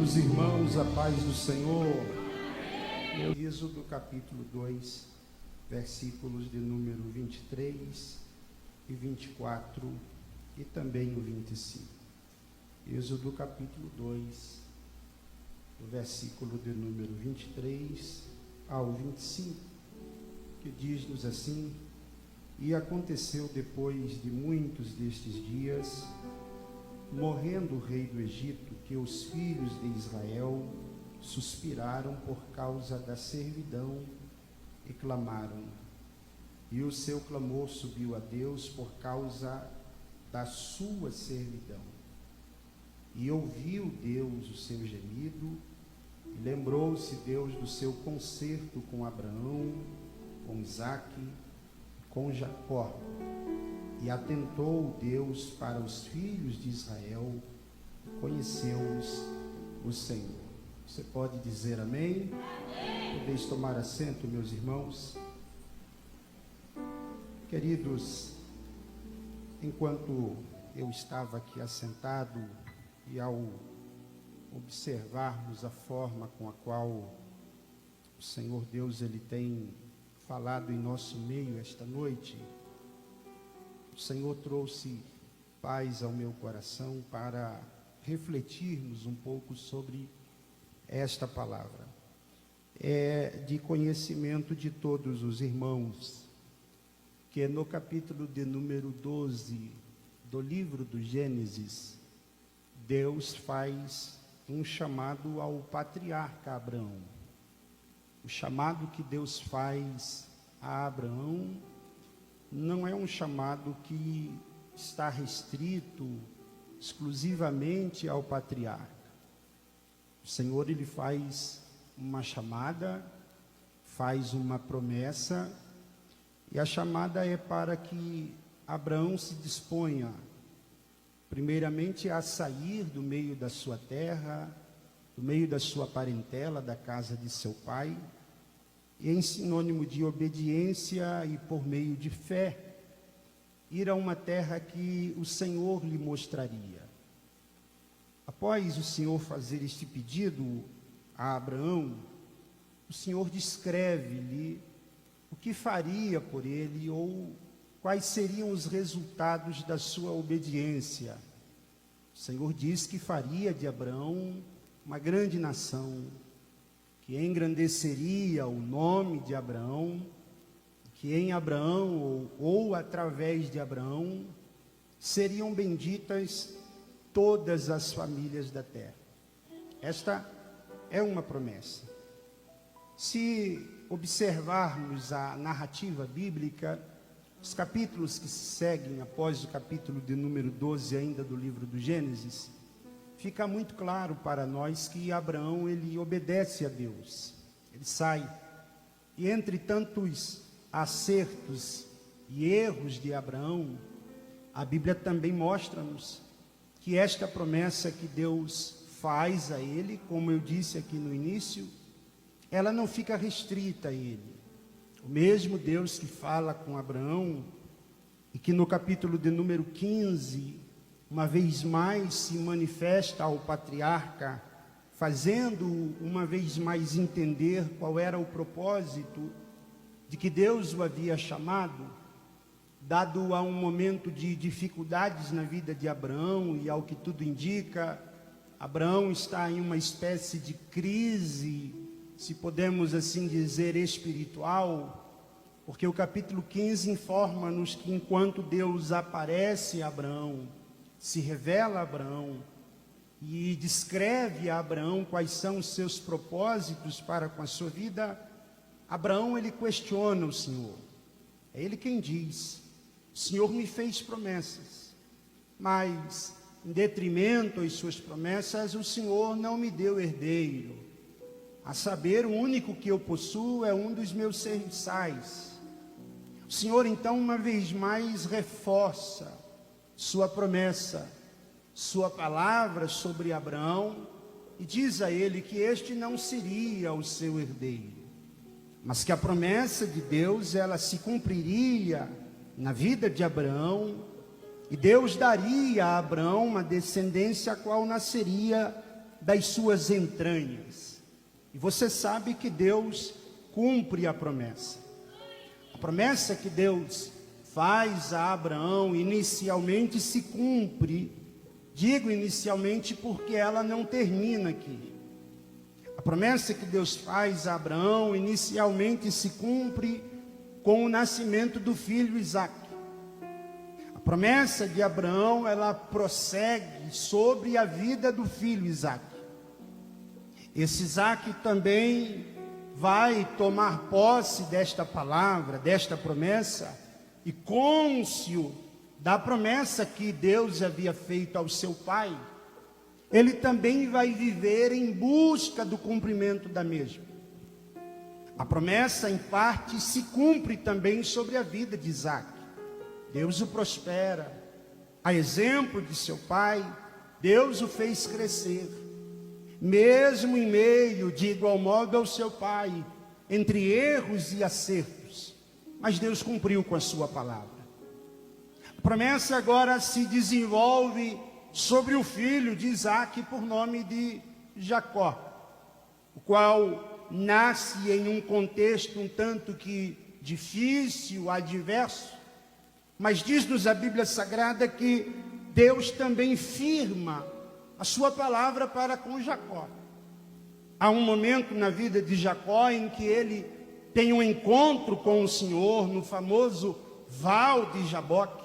Queridos irmãos, a paz do Senhor. Êxodo capítulo 2, versículos de número 23 e 24 e também o 25. Êxodo capítulo 2, do versículo de número 23 ao 25, que diz-nos assim: E aconteceu depois de muitos destes dias, morrendo o rei do Egito, que os filhos de Israel suspiraram por causa da servidão e clamaram. E o seu clamor subiu a Deus por causa da sua servidão. E ouviu Deus o seu gemido, e lembrou-se Deus do seu concerto com Abraão, com Isaque, com Jacó. E atentou Deus para os filhos de Israel, e conheceu-os o Senhor. Você pode dizer amém? Amém. Podeis tomar assento, meus irmãos. Queridos, enquanto eu estava aqui assentado e ao observarmos a forma com a qual o Senhor Deus ele tem falado em nosso meio esta noite, o Senhor trouxe paz ao meu coração para refletirmos um pouco sobre esta palavra. É de conhecimento de todos os irmãos que no capítulo de número 12 do livro do Gênesis, Deus faz um chamado ao patriarca Abraão. O chamado que Deus faz a Abraão não é um chamado que está restrito exclusivamente ao patriarca. O Senhor, ele faz uma chamada, faz uma promessa, e a chamada é para que Abraão se disponha, primeiramente, a sair do meio da sua terra, do meio da sua parentela, da casa de seu pai, e em sinônimo de obediência e por meio de fé, ir a uma terra que o Senhor lhe mostraria. Após o Senhor fazer este pedido a Abraão, o Senhor descreve-lhe o que faria por ele ou quais seriam os resultados da sua obediência. O Senhor diz que faria de Abraão uma grande nação, que engrandeceria o nome de Abraão, que em Abraão ou através de Abraão seriam benditas todas as famílias da terra. Esta é uma promessa. Se observarmos a narrativa bíblica, os capítulos que se seguem após o capítulo de número 12 ainda do livro do Gênesis, fica muito claro para nós que Abraão, ele obedece a Deus. Ele sai. E entre tantos acertos e erros de Abraão, a Bíblia também mostra-nos que esta promessa que Deus faz a ele, como eu disse aqui no início, ela não fica restrita a ele. O mesmo Deus que fala com Abraão, e que no capítulo de número 15, uma vez mais se manifesta ao patriarca, fazendo uma vez mais entender qual era o propósito de que Deus o havia chamado, dado a um momento de dificuldades na vida de Abraão, e ao que tudo indica, Abraão está em uma espécie de crise, se podemos assim dizer, espiritual, porque o capítulo 15 informa-nos que enquanto Deus aparece a Abraão, se revela a Abraão e descreve a Abraão quais são os seus propósitos para com a sua vida, Abraão, ele questiona o Senhor. É ele quem diz: o Senhor me fez promessas, mas em detrimento às suas promessas, o Senhor não me deu herdeiro. A saber, o único que eu possuo é um dos meus serviçais. O Senhor, então, uma vez mais reforça sua promessa, sua palavra sobre Abraão, e diz a ele que este não seria o seu herdeiro, mas que a promessa de Deus, ela se cumpriria na vida de Abraão, e Deus daria a Abraão uma descendência a qual nasceria das suas entranhas. E você sabe que Deus cumpre a promessa. A promessa que Deus faz a Abraão inicialmente se cumpre. Digo inicialmente porque ela não termina aqui. A promessa que Deus faz a Abraão inicialmente se cumpre com o nascimento do filho Isaque. A promessa de Abraão, ela prossegue sobre a vida do filho Isaque. Esse Isaque também vai tomar posse desta palavra, desta promessa, e cônscio da promessa que Deus havia feito ao seu pai, ele também vai viver em busca do cumprimento da mesma. A promessa, em parte, se cumpre também sobre a vida de Isaque. Deus o prospera. A exemplo de seu pai, Deus o fez crescer. Mesmo em meio, de igual modo ao seu pai, entre erros e acertos. Mas Deus cumpriu com a sua palavra. A promessa agora se desenvolve sobre o filho de Isaque, por nome de Jacó, o qual nasce em um contexto um tanto que difícil, adverso, mas diz-nos a Bíblia Sagrada que Deus também firma a sua palavra para com Jacó. Há um momento na vida de Jacó em que ele tem um encontro com o Senhor no famoso Val de Jaboque.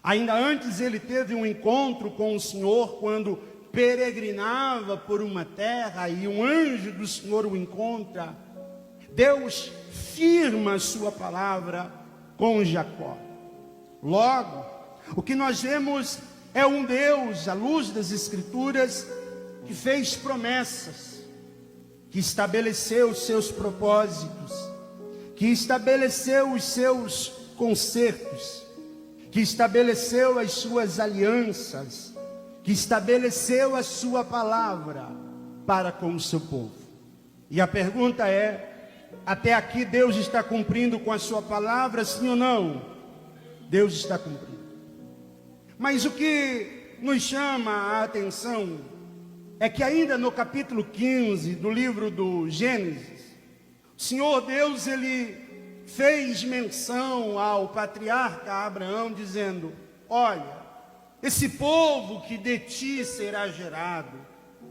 Ainda antes ele teve um encontro com o Senhor quando peregrinava por uma terra e um anjo do Senhor o encontra. Deus firma a sua palavra com Jacó. Logo, o que nós vemos é um Deus, à luz das Escrituras, que fez promessas, que estabeleceu os seus propósitos, que estabeleceu os seus concertos, que estabeleceu as suas alianças, que estabeleceu a sua palavra para com o seu povo. E a pergunta é, até aqui Deus está cumprindo com a sua palavra, sim ou não? Deus está cumprindo. Mas o que nos chama a atenção é que ainda no capítulo 15 do livro do Gênesis, o Senhor Deus, ele fez menção ao patriarca Abraão, dizendo: olha, esse povo que de ti será gerado,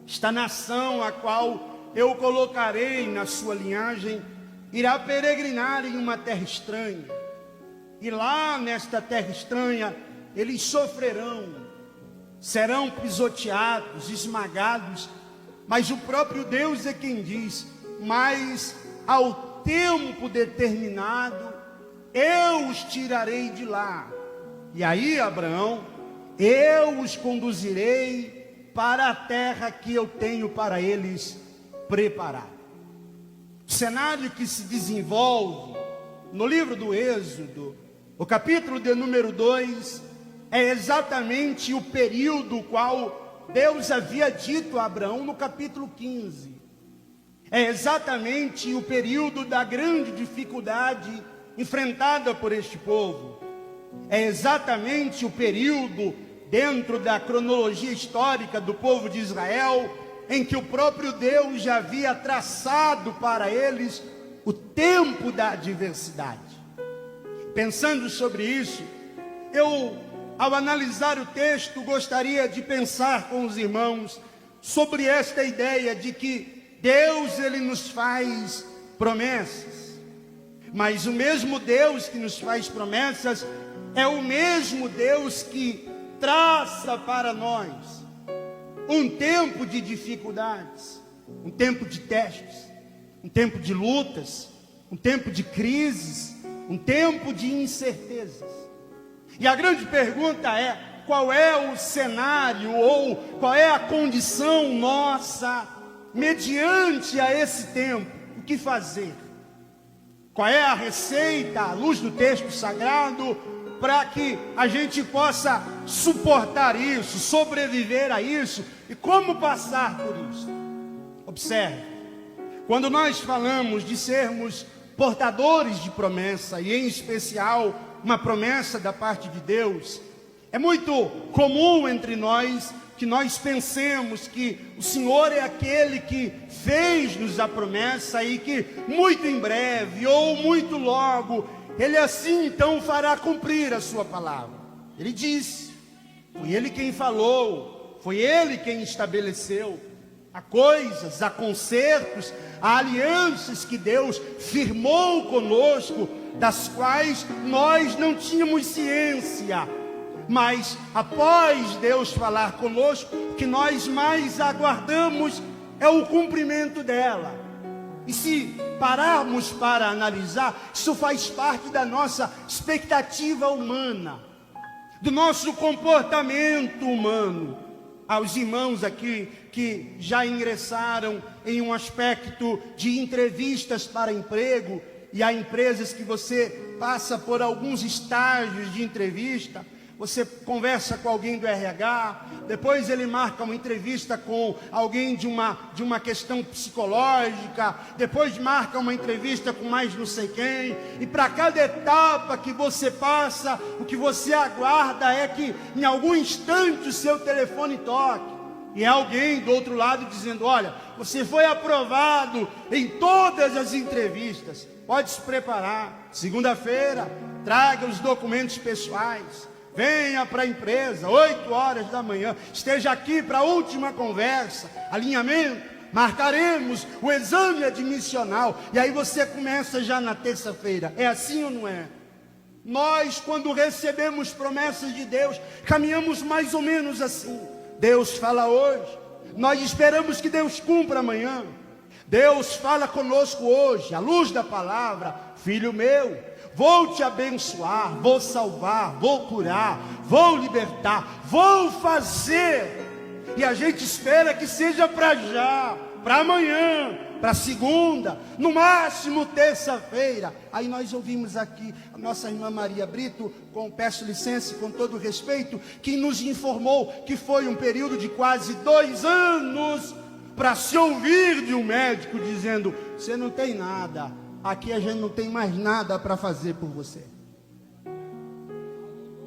esta nação a qual eu colocarei na sua linhagem, irá peregrinar em uma terra estranha, e lá nesta terra estranha eles sofrerão, serão pisoteados, esmagados, mas o próprio Deus é quem diz: mas ao tempo determinado, eu os tirarei de lá. E aí, Abraão, eu os conduzirei para a terra que eu tenho para eles preparar. O cenário que se desenvolve no livro do Êxodo, o capítulo de número 2, é exatamente o período qual Deus havia dito a Abraão no capítulo 15. É exatamente o período da grande dificuldade enfrentada por este povo. É exatamente o período, dentro da cronologia histórica do povo de Israel, em que o próprio Deus já havia traçado para eles o tempo da adversidade. Pensando sobre isso, eu, ao analisar o texto, gostaria de pensar com os irmãos sobre esta ideia de que Deus, ele nos faz promessas, mas o mesmo Deus que nos faz promessas é o mesmo Deus que traça para nós um tempo de dificuldades, um tempo de testes, um tempo de lutas, um tempo de crises, um tempo de incertezas. E a grande pergunta é: qual é o cenário ou qual é a condição nossa mediante a esse tempo? O que fazer? Qual é a receita, à luz do texto sagrado, para que a gente possa suportar isso, sobreviver a isso, e como passar por isso? Observe, quando nós falamos de sermos portadores de promessa, e em especial uma promessa da parte de Deus, é muito comum entre nós que nós pensemos que o Senhor é aquele que fez-nos a promessa e que muito em breve ou muito logo, Ele assim então fará cumprir a sua palavra. Ele disse, foi Ele quem falou, foi Ele quem estabeleceu. Há coisas, há concertos, há alianças que Deus firmou conosco, das quais nós não tínhamos ciência. Mas após Deus falar conosco, o que nós mais aguardamos é o cumprimento dela. E se pararmos para analisar, isso faz parte da nossa expectativa humana, do nosso comportamento humano. Aos irmãos aqui que já ingressaram em um aspecto de entrevistas para emprego, e há empresas que você passa por alguns estágios de entrevista. Você conversa com alguém do RH, depois ele marca uma entrevista com alguém de uma questão psicológica, depois marca uma entrevista com mais não sei quem, e para cada etapa que você passa, o que você aguarda é que em algum instante o seu telefone toque, e é alguém do outro lado dizendo, olha, você foi aprovado em todas as entrevistas, pode se preparar, segunda-feira, traga os documentos pessoais, venha para a empresa, 8 horas da manhã, esteja aqui para a última conversa, alinhamento, marcaremos o exame admissional, e aí você começa já na terça-feira. É assim ou não é? Nós, quando recebemos promessas de Deus, caminhamos mais ou menos assim. Deus fala hoje, nós esperamos que Deus cumpra amanhã. Deus fala conosco hoje, à luz da palavra, filho meu, vou te abençoar, vou salvar, vou curar, vou libertar, vou fazer. E a gente espera que seja para já, para amanhã, para segunda, no máximo terça-feira. Aí nós ouvimos aqui a nossa irmã Maria Brito, peço licença com todo respeito, que nos informou que foi um período de quase 2 anos para se ouvir de um médico dizendo, você não tem nada. Aqui a gente não tem mais nada para fazer por você.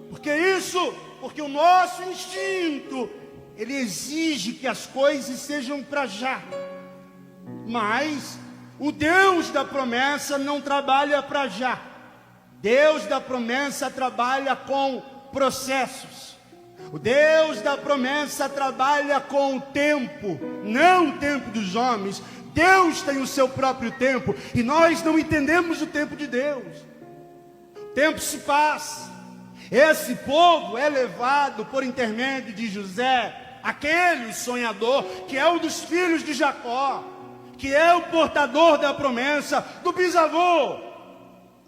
Porque isso, porque o nosso instinto, ele exige que as coisas sejam para já. Mas o Deus da promessa não trabalha para já. Deus da promessa trabalha com processos. O Deus da promessa trabalha com o tempo, não o tempo dos homens. Deus tem o seu próprio tempo e nós não entendemos o tempo de Deus. O tempo se passa. Esse povo é levado por intermédio de José, aquele sonhador que é um dos filhos de Jacó, que é o portador da promessa do bisavô.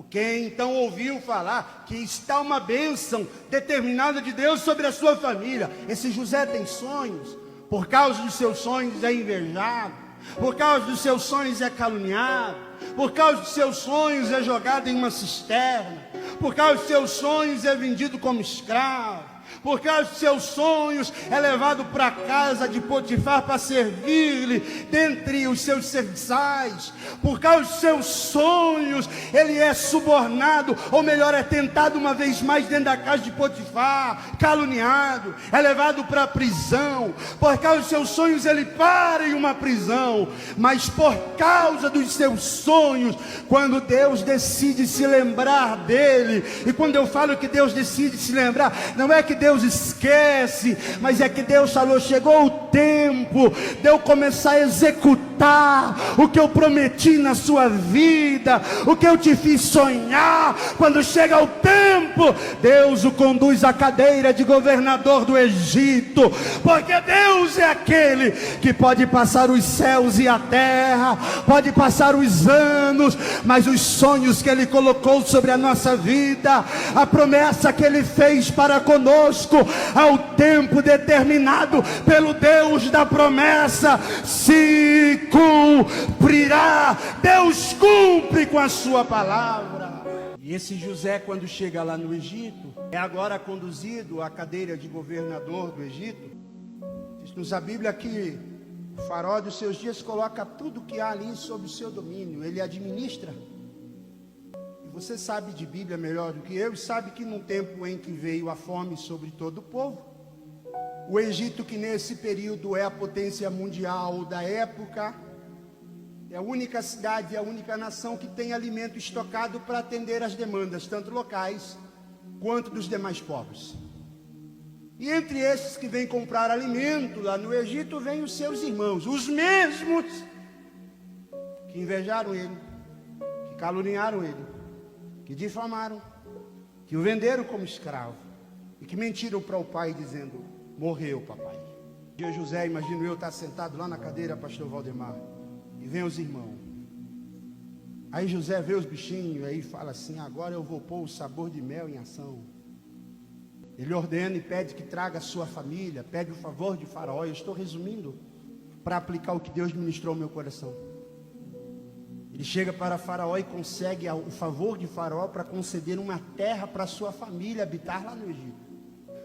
Quem então ouviu falar que está uma bênção determinada de Deus sobre a sua família. Esse José tem sonhos, por causa dos seus sonhos é invejado, por causa dos seus sonhos é caluniado, por causa dos seus sonhos é jogado em uma cisterna, por causa dos seus sonhos é vendido como escravo, por causa dos seus sonhos é levado para a casa de Potifar para servir-lhe dentre os seus serviçais. Por causa dos seus sonhos ele é subornado, ou melhor, é tentado uma vez mais dentro da casa de Potifar, caluniado, é levado para a prisão. Por causa dos seus sonhos ele para em uma prisão, mas por causa dos seus sonhos, quando Deus decide se lembrar dele, e quando eu falo que Deus decide se lembrar, não é que Deus esquece, mas é que Deus falou, chegou o tempo de eu começar a executar o que eu prometi na sua vida, o que eu te fiz sonhar. Quando chega o tempo, Deus o conduz à cadeira de governador do Egito, porque Deus é aquele que pode passar os céus e a terra, pode passar os anos, mas os sonhos que Ele colocou sobre a nossa vida, a promessa que Ele fez para conosco, ao tempo determinado pelo Deus da promessa, se cumprirá. Deus cumpre com a sua palavra. E esse José, quando chega lá no Egito, é agora conduzido à cadeira de governador do Egito. Diz-nos a Bíblia que o faraó dos seus dias coloca tudo que há ali sob o seu domínio, ele administra. Você sabe de Bíblia melhor do que eu, e sabe que num tempo em que veio a fome sobre todo o povo, O Egito, que nesse período é a potência mundial da época, é a única cidade, a única nação que tem alimento estocado para atender às demandas, tanto locais quanto dos demais povos. E entre esses que vêm comprar alimento lá no Egito, vêm os seus irmãos, os mesmos que invejaram ele, que caluniaram ele, que difamaram, que o venderam como escravo e que mentiram para o pai dizendo: morreu papai. E José, imagino eu, estar sentado lá na cadeira, pastor Valdemar, e vem os irmãos. Aí José vê os bichinhos, aí fala assim: agora eu vou pôr o sabor de mel em ação. Ele ordena e pede que traga a sua família, pede o favor de Faraó. Eu estou resumindo para aplicar o que Deus ministrou ao meu coração. Ele chega para Faraó e consegue o favor de Faraó para conceder uma terra para a sua família habitar lá no Egito.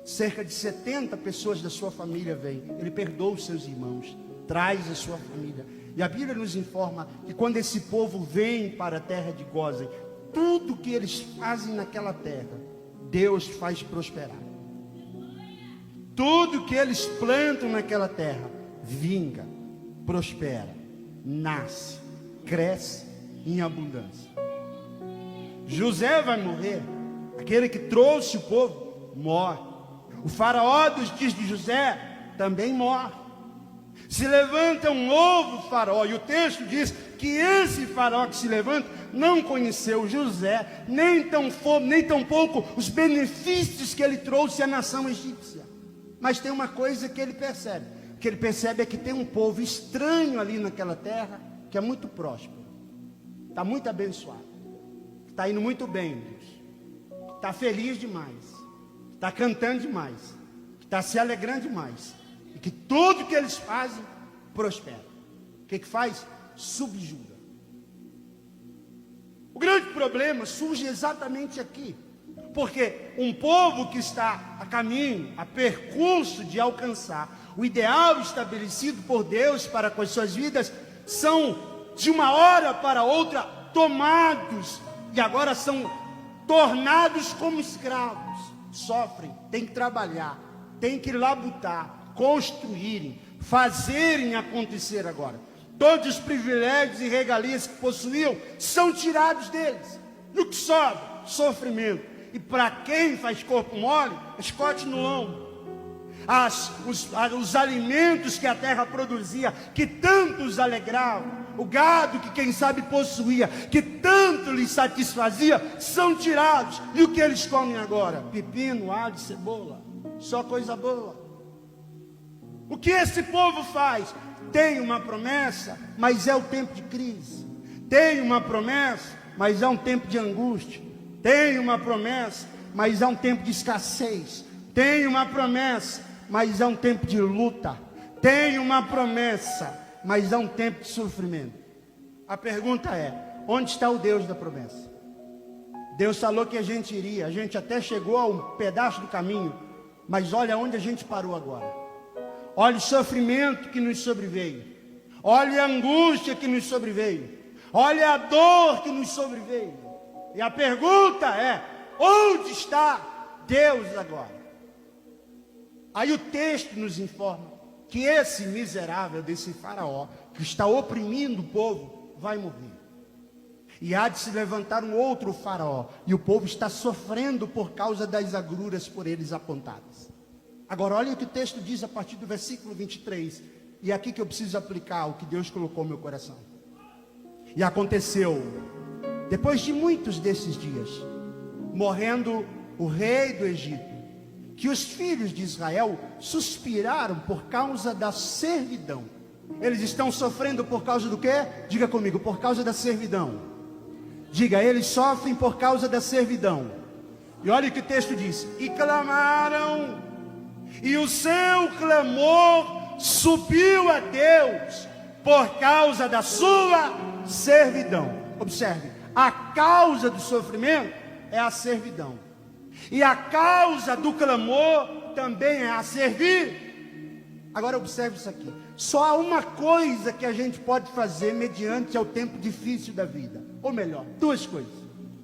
Cerca de 70 pessoas da sua família vêm. Ele perdoa os seus irmãos, traz a sua família. E a Bíblia nos informa que quando esse povo vem para a terra de Gósen, tudo que eles fazem naquela terra, Deus faz prosperar. Tudo que eles plantam naquela terra, vinga, prospera, nasce, cresce em abundância. José vai morrer, aquele que trouxe o povo, morre. O faraó dos dias de José também morre. Se levanta um novo faraó, e o texto diz que esse faraó que se levanta não conheceu José, nem tampouco os benefícios que ele trouxe à nação egípcia. Mas tem uma coisa que ele percebe. O que ele percebe é que tem um povo estranho ali naquela terra, que é muito próspero, está muito abençoado, está indo muito bem, Deus, está feliz demais, está cantando demais, está se alegrando demais, e que tudo que eles fazem prospera. O que faz? Subjuga. O grande problema surge exatamente aqui, porque um povo que está a caminho, a percurso de alcançar o ideal estabelecido por Deus para com as suas vidas, são de uma hora para outra tomados, e agora são tornados como escravos. Sofrem, têm que trabalhar, têm que labutar, construírem, fazerem acontecer agora. Todos os privilégios e regalias que possuíam são tirados deles. No que sobra? Sofrimento. E para quem faz corpo mole, escote no lombo. Os alimentos que a terra produzia, que tanto os alegravam, o gado que quem sabe possuía, que tanto lhes satisfazia, são tirados. E o que eles comem agora? Pepino, alho, cebola, só coisa boa. O que esse povo faz? Tem uma promessa, mas é o tempo de crise. Tem uma promessa, mas é um tempo de angústia. Tem uma promessa, mas é um tempo de escassez. Tem uma promessa, mas é um tempo de luta. Tem uma promessa, mas é um tempo de sofrimento. A pergunta é: onde está o Deus da promessa? Deus falou que a gente iria, a gente até chegou a um pedaço do caminho, mas olha onde a gente parou agora. Olha o sofrimento que nos sobreveio, olha a angústia que nos sobreveio, olha a dor que nos sobreveio. E a pergunta é: onde está Deus agora? Aí o texto nos informa que esse miserável desse faraó, que está oprimindo o povo, vai morrer. E há de se levantar um outro faraó, e o povo está sofrendo por causa das agruras por eles apontadas. Agora olha o que o texto diz a partir do versículo 23, e é aqui que eu preciso aplicar o que Deus colocou no meu coração. E aconteceu, depois de muitos desses dias, morrendo o rei do Egito, que os filhos de Israel suspiraram por causa da servidão. Eles estão sofrendo por causa do quê? Diga comigo: por causa da servidão. Diga: eles sofrem por causa da servidão. E olha o que o texto diz: e clamaram, e o seu clamor subiu a Deus por causa da sua servidão. Observe, a causa do sofrimento é a servidão, e a causa do clamor também é a servir. Agora observe isso aqui: só há uma coisa que a gente pode fazer mediante ao tempo difícil da vida, ou melhor, duas coisas.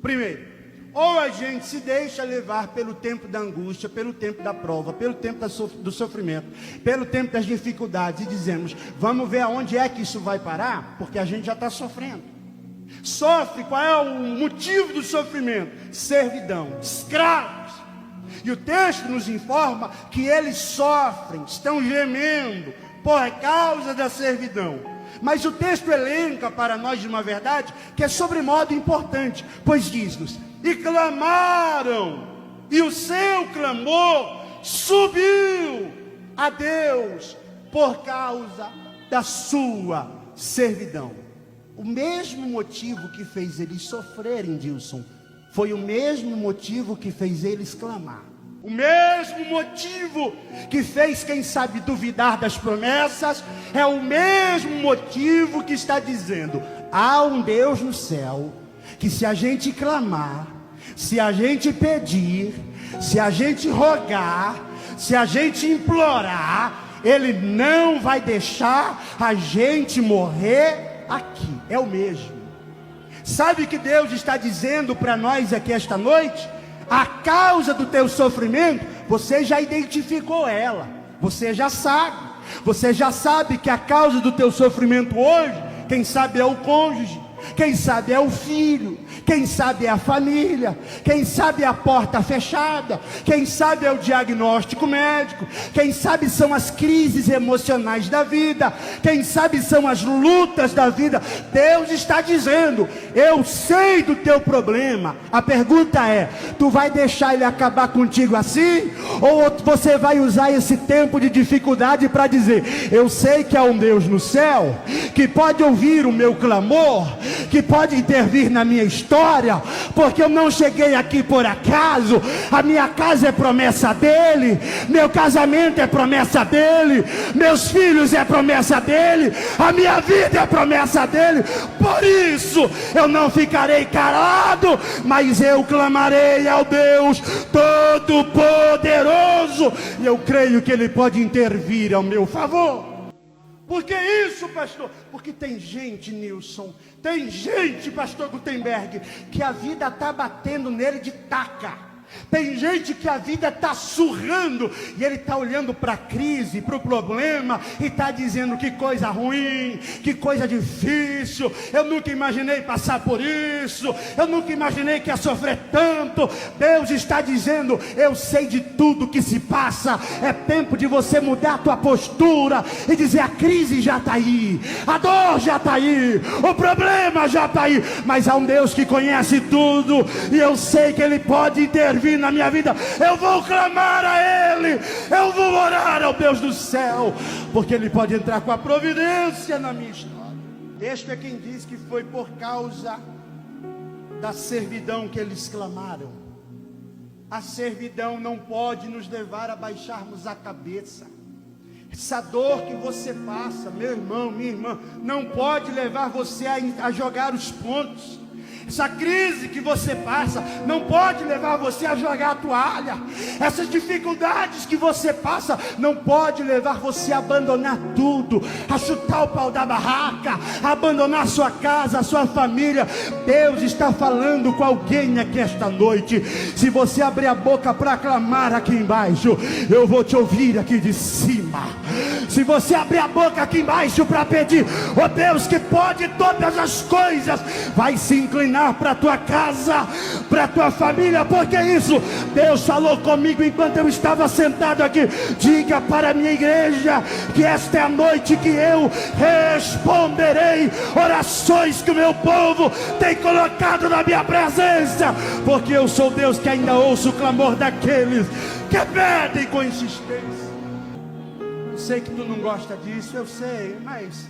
Primeiro, Ou a gente se deixa levar pelo tempo da angústia, pelo tempo da prova, pelo tempo do sofrimento, pelo tempo das dificuldades, e dizemos, vamos ver aonde é que isso vai parar, porque a gente já está sofrendo. Sofre, qual é o motivo do sofrimento? Servidão, escravos. E o texto nos informa que eles sofrem, estão gemendo por causa da servidão. Mas o texto elenca para nós de uma verdade que é sobremodo importante, pois diz-nos, e clamaram, e o seu clamor subiu a Deus por causa da sua servidão. O mesmo motivo que fez eles sofrerem, Dilson, foi o mesmo motivo que fez eles clamar. O mesmo motivo que fez, quem sabe, duvidar das promessas, é o mesmo motivo que está dizendo, há um Deus no céu, que se a gente clamar, se a gente pedir, se a gente rogar, se a gente implorar, Ele não vai deixar a gente morrer aqui. É o mesmo. Sabe o que Deus está dizendo para nós aqui esta noite? A causa do teu sofrimento, você já identificou ela, você já sabe que a causa do teu sofrimento hoje, quem sabe é o cônjuge, quem sabe é o filho, quem sabe é a família, quem sabe é a porta fechada, quem sabe é o diagnóstico médico, quem sabe são as crises emocionais da vida, quem sabe são as lutas da vida. Deus está dizendo, eu sei do teu problema. A pergunta é, tu vai deixar ele acabar contigo assim? Ou você vai usar esse tempo de dificuldade para dizer, eu sei que há um Deus no céu, que pode ouvir o meu clamor, que pode intervir na minha história, porque eu não cheguei aqui por acaso. A minha casa é promessa dele, meu casamento é promessa dele, meus filhos é promessa dele, a minha vida é promessa dele. Por isso eu não ficarei calado, mas eu clamarei ao Deus Todo-Poderoso, e eu creio que ele pode intervir ao meu favor. Por que isso, pastor? Porque tem gente, Nilson, tem gente, pastor Gutenberg, que a vida está batendo nele de taca. Tem gente que a vida está surrando, e ele está olhando para a crise, para o problema, e está dizendo que coisa ruim, que coisa difícil, eu nunca imaginei passar por isso, eu nunca imaginei que ia sofrer tanto. Deus está dizendo, eu sei de tudo que se passa, é tempo de você mudar a tua postura, e dizer, a crise já está aí, a dor já está aí, o problema já está aí, mas há um Deus que conhece tudo, e eu sei que Ele pode intervir na minha vida. Eu vou clamar a Ele, eu vou orar ao Deus do céu, porque Ele pode entrar com a providência na minha história. Este é quem diz que foi por causa da servidão que eles clamaram. A servidão não pode nos levar a baixarmos a cabeça. Essa dor que você passa, meu irmão, minha irmã, não pode levar você a jogar os pontos. Essa crise que você passa não pode levar você a jogar a toalha. Essas dificuldades que você passa não pode levar você a abandonar tudo, a chutar o pau da barraca, a abandonar sua casa, a sua família. Deus está falando com alguém aqui esta noite. Se você abrir a boca para clamar aqui embaixo, eu vou te ouvir aqui de cima. Se você abrir a boca aqui embaixo para pedir, ó Deus que pode todas as coisas, vai se inclinar para a tua casa, para a tua família, porque isso Deus falou comigo enquanto eu estava sentado aqui. Diga para a minha igreja que esta é a noite que eu responderei orações que o meu povo tem colocado na minha presença, porque eu sou Deus que ainda ouço o clamor daqueles que pedem com insistência. Eu sei que tu não gosta disso, eu sei, mas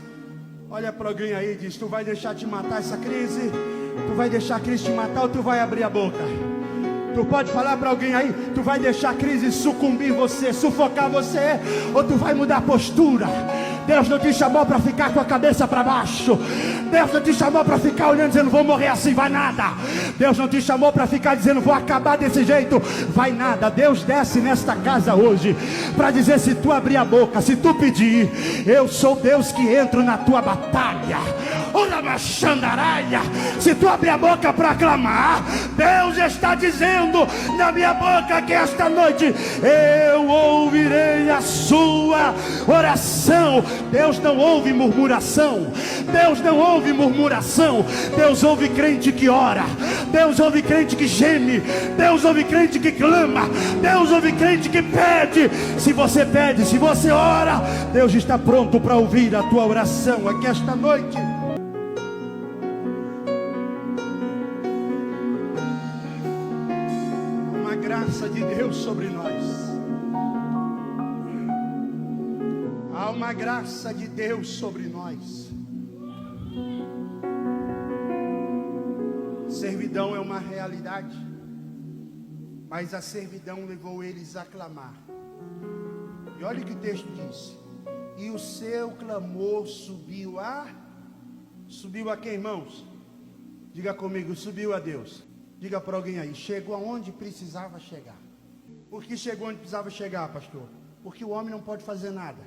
olha para alguém aí e diz, tu vai deixar te matar essa crise? Tu vai deixar a crise te matar ou tu vai abrir a boca? Tu pode falar para alguém aí, tu vai deixar a crise sucumbir você, sufocar você, ou tu vai mudar a postura? Deus não te chamou para ficar com a cabeça para baixo. Deus não te chamou para ficar olhando dizendo, vou morrer assim, vai nada. Deus não te chamou para ficar dizendo, vou acabar desse jeito, vai nada. Deus desce nesta casa hoje para dizer, se tu abrir a boca, se tu pedir, eu sou Deus que entro na tua batalha. Se tu abrir a boca para clamar, Deus está dizendo na minha boca que esta noite eu ouvirei a sua oração. Deus não ouve murmuração. Deus não ouve murmuração. Deus ouve crente que ora. Deus ouve crente que geme. Deus ouve crente que clama. Deus ouve crente que pede. Se você pede, se você ora, Deus está pronto para ouvir a tua oração aqui esta noite. Uma graça de Deus sobre nós. Há uma graça de Deus sobre nós. Servidão é uma realidade, mas a servidão levou eles a clamar. E olha o que o texto diz: e o seu clamor subiu a quem, irmãos? Diga comigo, subiu a Deus. Diga para alguém aí, chegou aonde precisava chegar. Por que chegou onde precisava chegar, pastor? Porque o homem não pode fazer nada.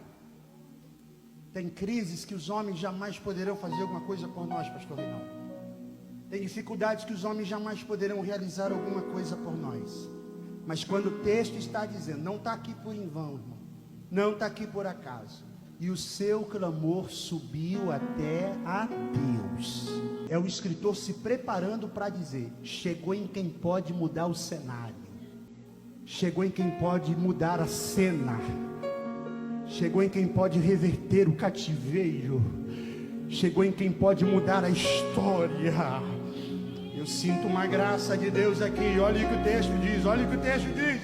Tem crises que os homens jamais poderão fazer alguma coisa por nós, pastor Reinaldo. Tem dificuldades que os homens jamais poderão realizar alguma coisa por nós. Mas quando o texto está dizendo, não está aqui por em vão, irmão, não está aqui por acaso, e o seu clamor subiu até a Deus. É o escritor se preparando para dizer, chegou em quem pode mudar o cenário, chegou em quem pode mudar a cena, chegou em quem pode reverter o cativeiro, chegou em quem pode mudar a história. Eu sinto uma graça de Deus aqui. Olha o que o texto diz, olha o que o texto diz,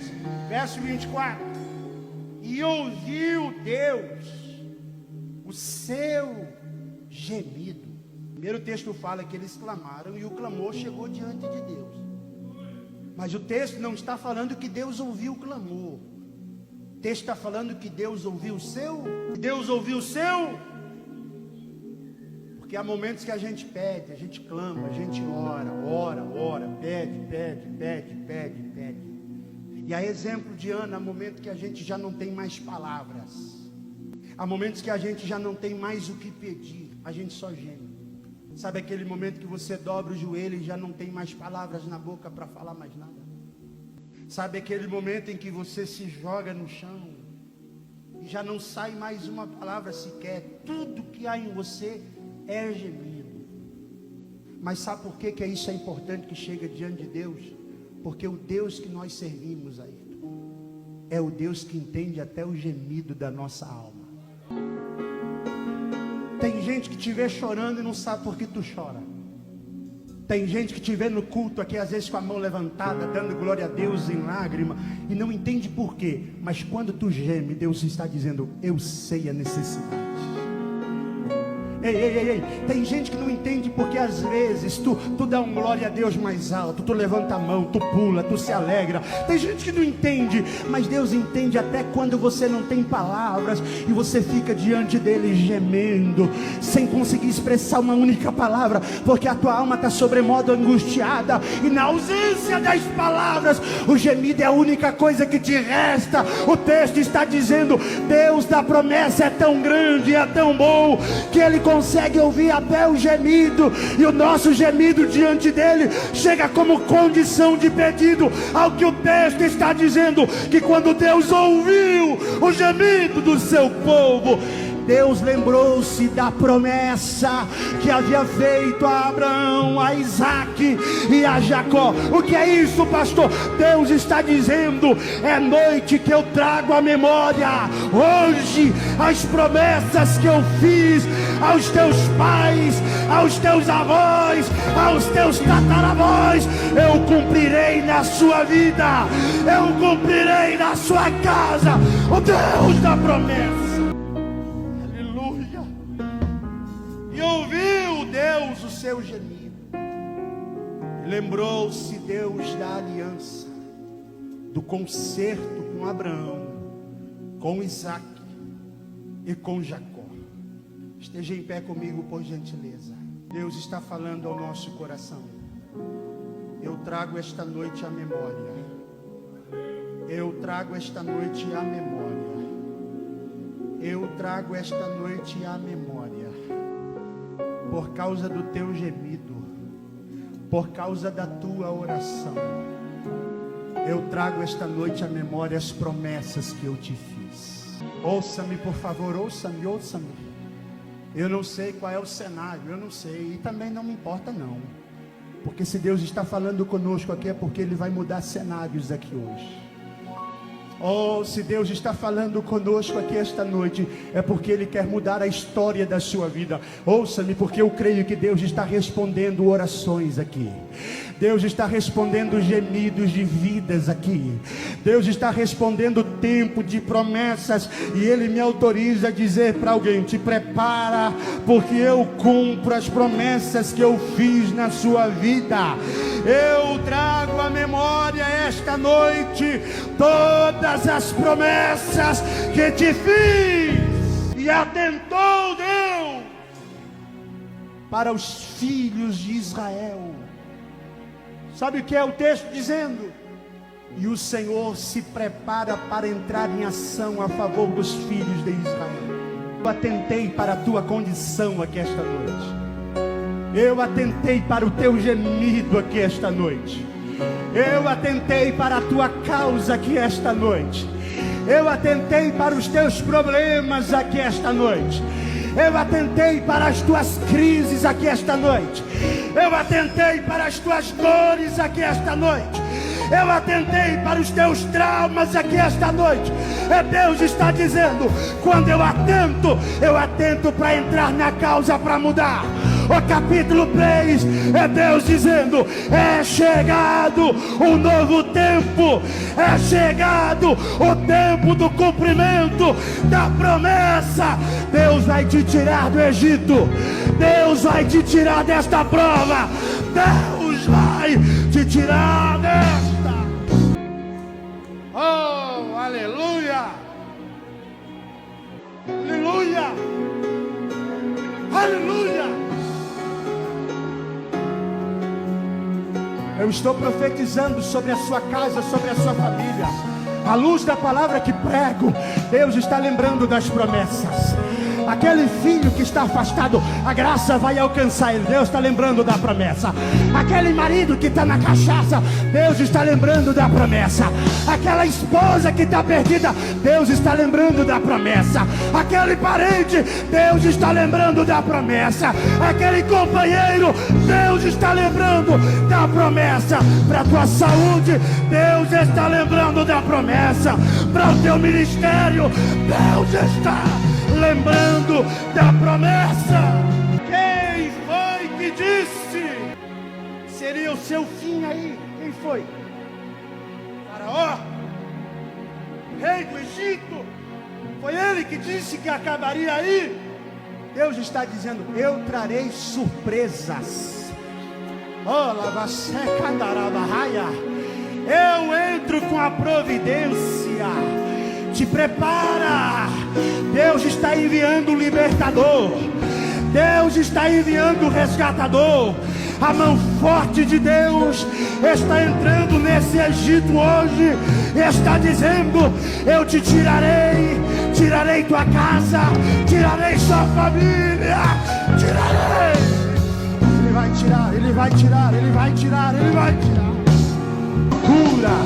verso 24. E ouviu Deus o seu gemido. Primeiro o texto fala que eles clamaram e o clamor chegou diante de Deus. Mas o texto não está falando que Deus ouviu o clamor. O texto está falando que Deus ouviu o seu. Deus ouviu o seu. Porque há momentos que a gente pede, a gente clama, a gente ora, pede. E há exemplo de Ana, há momentos que a gente já não tem mais palavras. Há momentos que a gente já não tem mais o que pedir, a gente só geme. Sabe aquele momento que você dobra o joelho e já não tem mais palavras na boca para falar mais nada? Sabe aquele momento em que você se joga no chão e já não sai mais uma palavra sequer? Tudo que há em você é gemido. Mas sabe por que isso é importante que chega diante de Deus? Porque o Deus que nós servimos aí é o Deus que entende até o gemido da nossa alma. Tem gente que te vê chorando e não sabe por que tu chora. Tem gente que te vê no culto aqui, às vezes com a mão levantada, dando glória a Deus em lágrima, e não entende por quê. Mas quando tu geme, Deus está dizendo, eu sei a necessidade. Ei, tem gente que não entende porque às vezes tu dá um glória a Deus mais alto, tu levanta a mão, tu pula, tu se alegra. Tem gente que não entende, mas Deus entende até quando você não tem palavras e você fica diante dele gemendo, sem conseguir expressar uma única palavra, porque a tua alma está sobremodo angustiada, e na ausência das palavras, o gemido é a única coisa que te resta. O texto está dizendo, Deus da promessa é tão grande, é tão bom, que ele consegue ouvir até o gemido, e o nosso gemido diante dele chega como condição de pedido. Ao que o texto está dizendo, que quando Deus ouviu o gemido do seu povo, Deus lembrou-se da promessa que havia feito a Abraão, a Isaac e a Jacó. O que é isso, pastor? Deus está dizendo, é noite que eu trago à memória hoje as promessas que eu fiz aos teus pais, aos teus avós, aos teus tataravós. Eu cumprirei na sua vida, eu cumprirei na sua casa, o Deus da promessa. E ouviu Deus o seu gemido. Lembrou-se Deus da aliança, do concerto com Abraão, com Isaac e com Jacó. Esteja em pé comigo, por gentileza. Deus está falando ao nosso coração. Eu trago esta noite a memória. Eu trago esta noite a memória. Eu trago esta noite a memória por causa do teu gemido, por causa da tua oração, eu trago esta noite à memória as promessas que eu te fiz. Ouça-me, por favor, ouça-me, ouça-me. Eu não sei qual é o cenário, eu não sei, e também não me importa não. Porque se Deus está falando conosco aqui, é porque Ele vai mudar cenários aqui hoje. Oh, se Deus está falando conosco aqui esta noite, é porque Ele quer mudar a história da sua vida. Ouça-me, porque eu creio que Deus está respondendo orações aqui. Deus está respondendo gemidos de vidas aqui. Deus está respondendo tempo de promessas. E Ele me autoriza a dizer para alguém: te prepara, porque eu cumpro as promessas que eu fiz na sua vida. Eu trago à memória esta noite todas as promessas que te fiz. E atentou Deus para os filhos de Israel. Sabe o que é o texto dizendo? E o Senhor se prepara para entrar em ação a favor dos filhos de Israel. Eu atentei para a tua condição aqui esta noite. Eu atentei para o teu gemido aqui esta noite. Eu atentei para a tua causa aqui esta noite. Eu atentei para os teus problemas aqui esta noite. Eu atentei para as tuas crises aqui esta noite. Eu atentei para as tuas dores aqui esta noite. Eu atentei para os teus traumas aqui esta noite. Deus está dizendo: quando eu atento para entrar na causa, para mudar. O capítulo 3 é Deus dizendo: é chegado um novo tempo, é chegado o tempo do cumprimento da promessa. Deus vai te tirar do Egito, Deus vai te tirar desta prova, Deus vai te tirar desta. Oh, aleluia, aleluia, aleluia. Eu estou profetizando sobre a sua casa, sobre a sua família. À luz da palavra que prego, Deus está lembrando das promessas. Aquele filho que está afastado, a graça vai alcançar ele. Deus está lembrando da promessa. Aquele marido que está na cachaça, Deus está lembrando da promessa. Aquela esposa que está perdida, Deus está lembrando da promessa. Aquele parente, Deus está lembrando da promessa. Aquele companheiro, Deus está lembrando da promessa. Para a tua saúde, Deus está lembrando da promessa. Para o teu ministério, Deus está lembrando da promessa. Quem foi que disse seria o seu fim aí? Quem foi? Faraó, rei do Egito. Foi ele que disse que acabaria aí. Deus está dizendo: eu trarei surpresas. Eu entro com a providência. Te prepara. Deus está enviando o libertador. Deus está enviando o resgatador. A mão forte de Deus está entrando nesse Egito hoje. Está dizendo: eu te tirarei. Tirarei tua casa. Tirarei sua família. Tirarei. Ele vai tirar, ele vai tirar, ele vai tirar, ele vai tirar. Cura,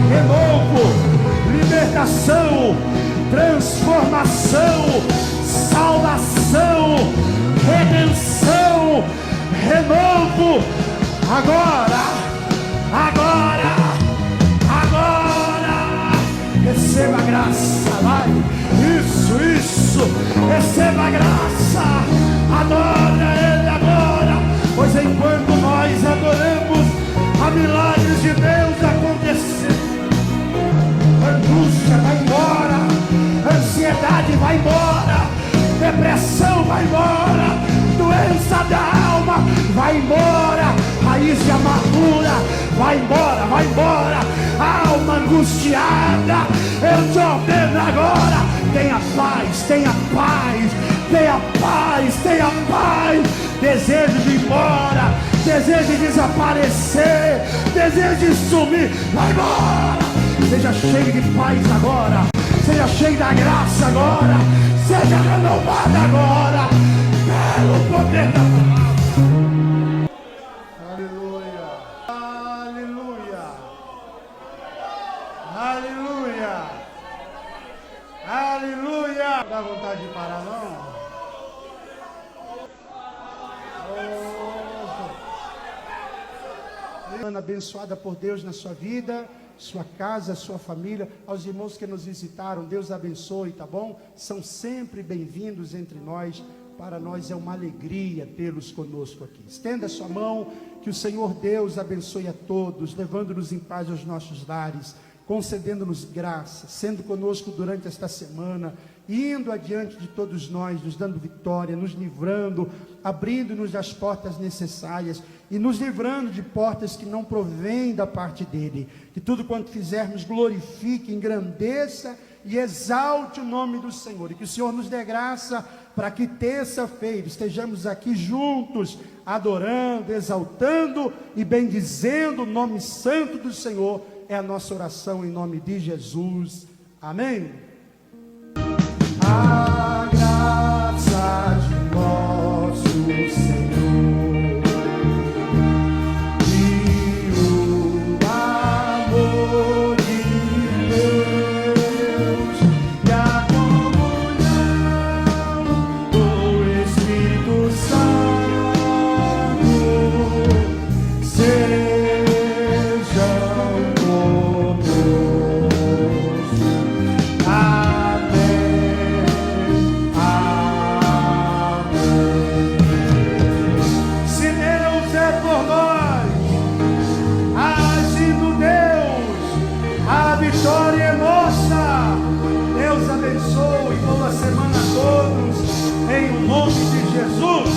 renovo, libertação, transformação, salvação, redenção, renovo. Agora, agora, agora. Receba a graça, vai. Isso. Receba a graça. Adora Ele agora. Pois enquanto nós adoramos, há milagres de Deus acontecendo. Angústia vai embora, ansiedade vai embora, depressão vai embora, doença da alma vai embora, raiz de amargura vai embora, alma angustiada, eu te ordeno agora: tenha paz, tenha paz, tenha paz, tenha paz. Desejo de ir embora, desejo de desaparecer, desejo de sumir, vai embora. Seja cheio de paz agora, seja cheio da graça agora, seja renovado agora, pelo poder da semana abençoada por Deus na sua vida, sua casa, sua família. Aos irmãos que nos visitaram, Deus abençoe, tá bom? São sempre bem-vindos entre nós. Para nós é uma alegria tê-los conosco aqui. Estenda a sua mão, que o Senhor Deus abençoe a todos, levando-nos em paz aos nossos lares, concedendo-nos graça, sendo conosco durante esta semana, indo adiante de todos nós, nos dando vitória, nos livrando, abrindo-nos as portas necessárias e nos livrando de portas que não provêm da parte dele. Que tudo quanto fizermos glorifique, engrandeça e exalte o nome do Senhor, e que o Senhor nos dê graça para que terça-feira estejamos aqui juntos, adorando, exaltando e bendizendo o nome santo do Senhor. É a nossa oração em nome de Jesus. Amém. A graça de nosso Senhor e o amor de Deus e a comunhão do Espírito Santo sejam conosco. Vitória é nossa. Deus abençoe, boa semana a todos, em nome de Jesus.